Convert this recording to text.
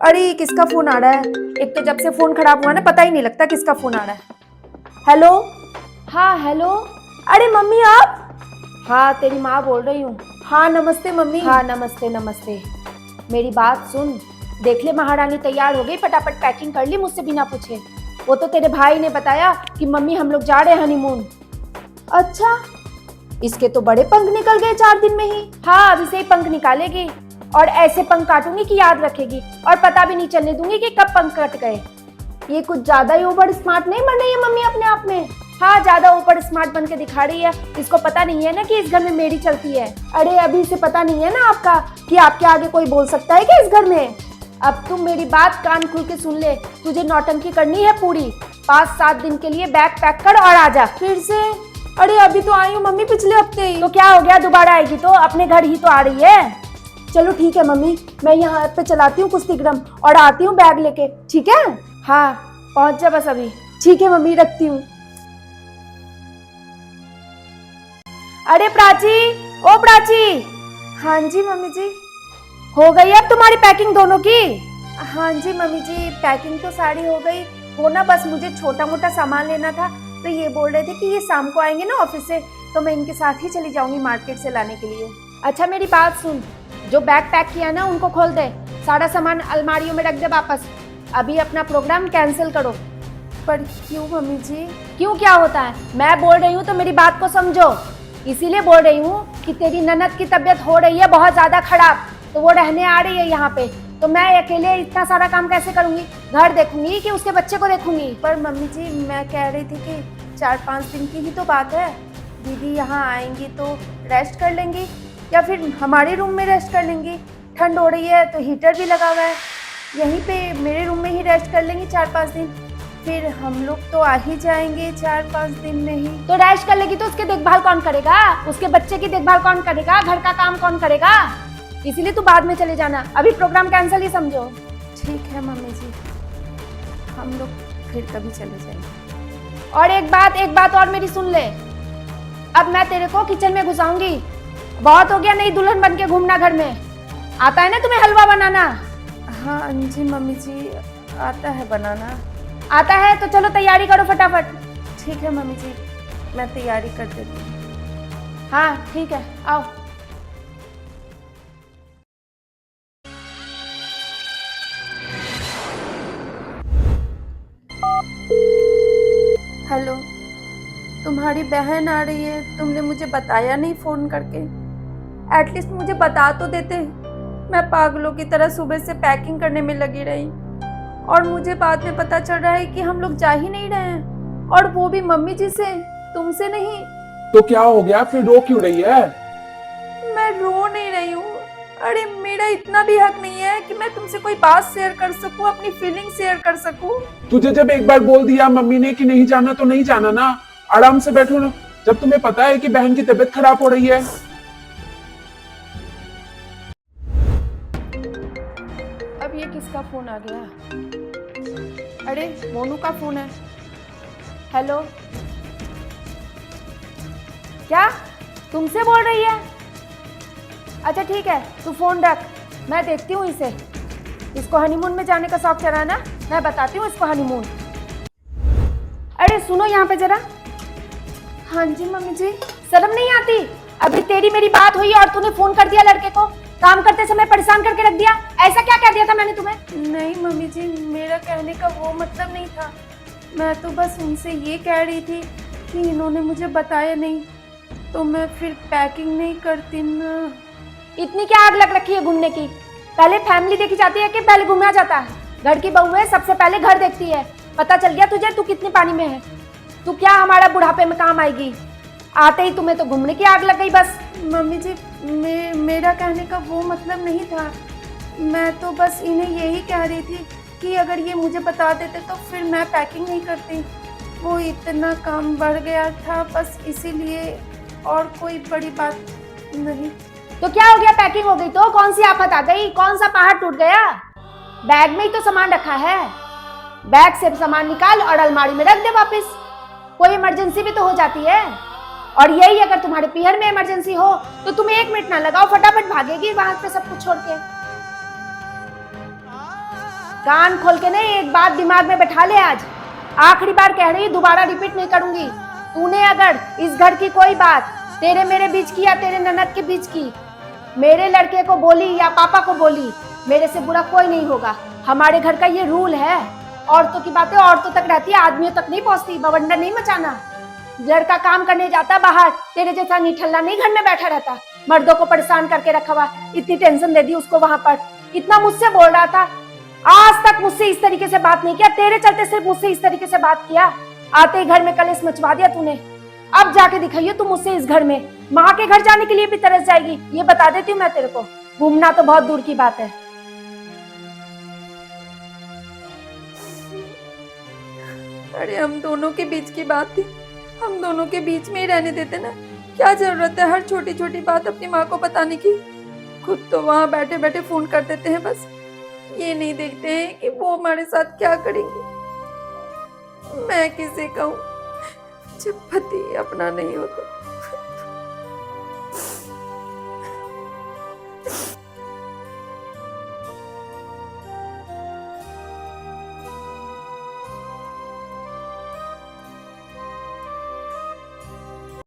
अरे किसका फोन आ रहा है? एक तो जब से फोन खराब हुआ ना, पता ही नहीं लगता किसका फोन आ रहा है। हेलो। हाँ हेलो। अरे मम्मी आप? हाँ तेरी माँ बोल रही हूँ। हाँ नमस्ते मम्मी। हाँ नमस्ते नमस्ते। मेरी बात सुन, देख ले महारानी तैयार हो गई, फटाफट पैकिंग कर ली मुझसे बिना पूछे। वो तो तेरे भाई ने बताया कि मम्मी हम लोग जा रहे हैं हनीमून। अच्छा, इसके तो बड़े पंख निकल गए 4 दिन में ही। हाँ अभी से ही पंख निकालेगी और ऐसे पंख काटूंगी कि याद रखेगी और पता भी नहीं चलने दूंगी कि कब पंख कट गए। ये कुछ ज्यादा ही ओवर स्मार्ट नहीं बन रही है मम्मी अपने आप में? हाँ ज्यादा ओवर स्मार्ट बन के दिखा रही है। इसको पता नहीं है ना कि इस घर में मेरी चलती है। अरे अभी से पता नहीं है ना आपका कि आपके आगे कोई बोल सकता है क्या इस घर में? अब तुम मेरी बात कान खुल के सुन ले, तुझे नौटंकी करनी है पूरी। 5-7 दिन के लिए बैग पैक कर और आजा। फिर से? अरे अभी तो आई हूँ मम्मी पिछले हफ्ते ही। तो क्या हो गया, दोबारा आएगी तो? अपने घर ही तो आ रही है। चलो ठीक है मम्मी, मैं यहाँ पे चलाती हूँ कुश्तीग्राम और आती हूँ बैग लेके, ठीक है? हाँ पहुँच जा बस अभी। ठीक है मम्मी, रखती हूँ। अरे प्राची, ओ प्राची। हाँ जी मम्मी जी। हो गई अब तुम्हारी पैकिंग दोनों की? हाँ जी मम्मी जी, पैकिंग तो सारी हो गई। वो ना बस मुझे छोटा मोटा सामान लेना था, तो ये बोल रहे थे कि ये शाम को आएंगे ना ऑफिस से, तो मैं इनके साथ ही चली जाऊंगी मार्केट से लाने के लिए। अच्छा मेरी बात सुन, जो बैग पैक किया ना उनको खोल दे, सारा सामान अलमारियों में रख दे वापस। अभी अपना प्रोग्राम कैंसिल करो। पर क्यों मम्मी जी? क्यों क्या होता है? मैं बोल रही हूँ तो मेरी बात को समझो। इसीलिए बोल रही हूँ कि तेरी ननद की तबीयत हो रही है बहुत ज्यादा खराब, तो वो रहने आ रही है यहाँ पे, तो मैं अकेले इतना सारा काम कैसे करूँगी? घर देखूंगी कि उसके बच्चे को देखूंगी? पर मम्मी जी मैं कह रही थी कि 4-5 दिन की ही तो बात है। दीदी यहाँ आएंगी तो रेस्ट कर लेंगी या फिर हमारे रूम में रेस्ट कर लेंगी। ठंड हो रही है तो हीटर भी लगा हुआ है, यहीं पे मेरे रूम में ही रेस्ट कर लेंगी 4-5 दिन। फिर हम लोग तो आ ही जाएंगे 4-5 दिन में ही। तो रेस्ट कर लेगी तो उसके देखभाल कौन करेगा? उसके बच्चे की देखभाल कौन करेगा? घर का काम कौन करेगा? इसीलिए तू बाद में चले जाना, अभी प्रोग्राम कैंसिल ही समझो। ठीक है मम्मी जी, हम लोग फिर कभी चले जाएंगे। और एक बात और मेरी सुन ले, अब मैं तेरे को किचन में घुसाऊंगी। बहुत हो गया नई दुल्हन बन के घूमना घर में। आता है ना तुम्हें हलवा बनाना? हाँ जी मम्मी जी, आता है बनाना। आता है तो चलो तैयारी करो फटाफट। ठीक है मम्मी जी, मैं तैयारी कर देती हूँ। हाँ ठीक है, आओ। हेलो, तुम्हारी बहन आ रही है, तुमने मुझे बताया नहीं फोन करके। एटलीस्ट मुझे बता तो देते। मैं पागलों की तरह सुबह से पैकिंग करने में लगी रही और मुझे बाद में पता चल रहा है कि हम लोग जा ही नहीं रहे हैं, और वो भी मम्मी जी से, तुमसे नहीं। तो क्या हो गया, फिर रो क्यों रही है? मैं रो नहीं रही हूँ। अरे मेरा इतना भी हक नहीं है कि मैं तुमसे कोई बात शेयर कर सकूं, अपनी फीलिंग शेयर कर सकूं। तुझे जब एक बार बोल दिया मम्मी ने कि नहीं जाना तो नहीं जाना ना, आराम से बैठो ना। जब तुम्हें पता है कि बहन की तबीयत खराब हो रही है। अब ये किसका फोन आ गया? अरे मोनू का फोन है। हेलो, क्या तुमसे बोल रही है? अच्छा ठीक है, तू फोन रख, मैं देखती हूँ इसे। इसको हनीमून में जाने का शौक चढ़ा ना, मैं बताती हूँ इसको हनीमून। अरे सुनो यहाँ पे जरा। हाँ जी मम्मी जी। शर्म नहीं आती? अभी तेरी मेरी बात हुई और तूने फोन कर दिया लड़के को, काम करते समय परेशान करके रख दिया। ऐसा क्या कह दिया था मैंने तुम्हें? नहीं मम्मी जी, मेरा कहने का वो मतलब नहीं था। मैं तो बस उनसे ये कह रही थी कि इन्होंने मुझे बताया नहीं तो मैं फिर पैकिंग नहीं करती ना। इतनी क्या आग लग रखी है घूमने की? पहले फैमिली देखी जाती है कि पहले घूमा जाता है? घर की बहू है, सबसे पहले घर देखती है। पता चल गया तुझे तू कितनी पानी में है। तू क्या हमारा बुढ़ापे में काम आएगी? आते ही तुम्हें तो घूमने की आग लग गई बस। मम्मी जी मेरा कहने का वो मतलब नहीं था। मैं तो बस इन्हें यही कह रही थी कि अगर ये मुझे बता देते तो फिर मैं पैकिंग नहीं करती। वो इतना काम बढ़ गया था बस इसीलिए, और कोई बड़ी बात नहीं। तो क्या हो गया, पैकिंग हो गई तो कौन सी आफत आ गई? कौन सा पहाड़ टूट गया? बैग में ही तो सामान रखा है, बैग से सामान निकाल और अलमारी में रख दे वापस। कोई इमरजेंसी भी तो हो जाती है। और यही अगर तुम्हारे पीहर में इमरजेंसी हो तो तुम 1 मिनट ना लगाओ, फटाफट भागेगी वहां पे सब कुछ छोड़ के। कान खोल के नहीं, एक बात दिमाग में बैठा ले, आज आखिरी बार कह रही, दोबारा रिपीट नहीं करूंगी। तूने अगर इस घर की कोई बात तेरे मेरे बीच की या तेरे ननद के बीच की, मेरे लड़के को बोली या पापा को बोली, मेरे से बुरा कोई नहीं होगा। हमारे घर का ये रूल है, औरतों की बातें औरतों तक रहती है, आदमियों तक नहीं पहुंचती। बवंडर नहीं मचाना। लड़का काम करने जाता बाहर, तेरे जैसा निठल्ला नहीं घर में बैठा रहता। मर्दों को परेशान करके रखा हुआ, इतनी टेंशन दे दी उसको वहां पर, इतना मुझसे बोल रहा था, आज तक मुझसे इस तरीके से बात नहीं किया, तेरे चलते सिर्फ मुझसे इस तरीके से बात किया। आते ही घर में कलेश मचवा दिया तूने। अब जाके दिखाइए तू मुझसे इस घर में, माँ के घर जाने के लिए भी तरस जाएगी, ये बता देती हूँ मैं तेरे को। घूमना तो बहुत दूर की बात है। अरे हम दोनों के बीच की बात थी, हम दोनों के बीच में ही रहने देते ना। क्या जरूरत है हर छोटी छोटी बात अपनी माँ को बताने की। खुद तो वहां बैठे बैठे फोन कर देते हैं, बस ये नहीं देखते हैं कि वो हमारे साथ क्या करेंगे। मैं किसे कहूँ जब पति अपना नहीं हो तो।